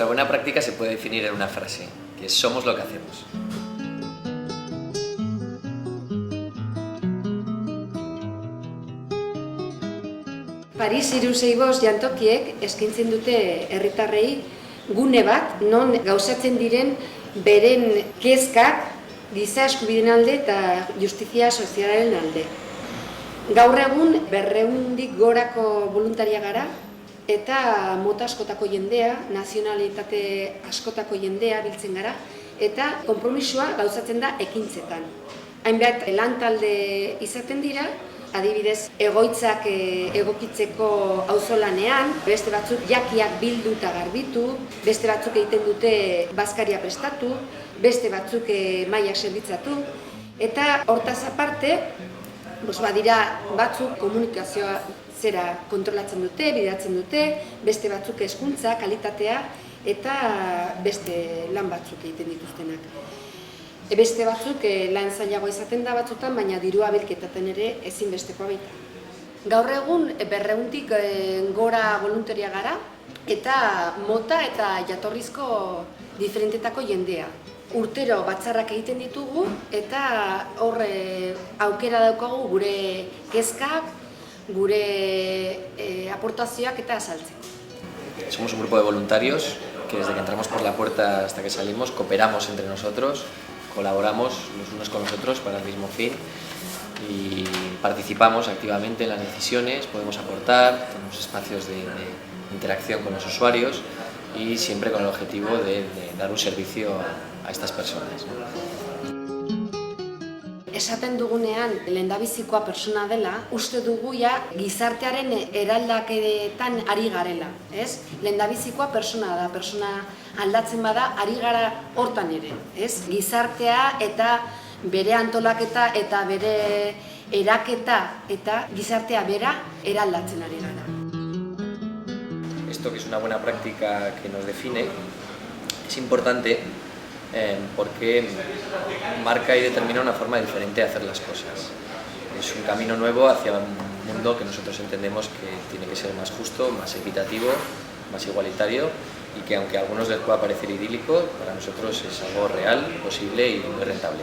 buena práctica se puede definir en una frase, que es somos lo que hacemos. Paris 365 jantokiek eskaintzen dute herritarrei gune bat non gauzatzen diren beren kezkak giza eskubideen alde eta justizia sozialaren alde. Gaur egun 200 gorako voluntaria gara eta mota askotako jendea, nazionalitate askotako jendea biltzen gara eta konpromisoa gauzatzen da ekintzetan. Hainbat lan talde izaten dira, adibidez, egoitzak egokitzeko auzolanean, beste batzuk jakiak bildu eta garbitu, beste batzuk egiten dute bazkaria prestatu, beste batzuk mailak zerbitzatu, eta hortaz aparte, badira batzuk komunikazioa zera kontrolatzen dute, bidatzen dute, beste batzuk hezkuntza, kalitatea, eta beste lan batzuk egiten dituztenak. Beste batzuk lan zailagoa izaten da batzutan, baina dirua bilketaten ere ezinbestekoa baita. Gaur egun 200-tik gora voluntaria gara eta mota eta jatorrizko diferentetako jendea. Urtero batzarrak egiten ditugu eta hor aukera daukagu gure kezkak, gure aportazioak eta azaltzeko. Somos un grupo de voluntarios que desde que entramos por la puerta hasta que salimos cooperamos entre nosotros, colaboramos los unos con los otros para el mismo fin y participamos activamente en las decisiones, podemos aportar, tenemos espacios de interacción con los usuarios y siempre con el objetivo de dar un servicio a estas personas. Esaten dugunean lehendabizikoa persona dela, uste dugu gizartearen eraldaketan ari garela, ez? Lehendabizikoa persona da, persona aldatzen bada ari gara hortan ere, ez? Gizartea eta bere antolaketa eta bere eraketa eta gizartea bera eraldatzen ari gara. Esto que es una buena práctica que nos define es importante porque marca y determina una forma diferente de hacer las cosas. Es un camino nuevo hacia un mundo que nosotros entendemos que tiene que ser más justo, más equitativo, más igualitario y que aunque a algunos les pueda parecer idílico, para nosotros es algo real, posible y muy rentable.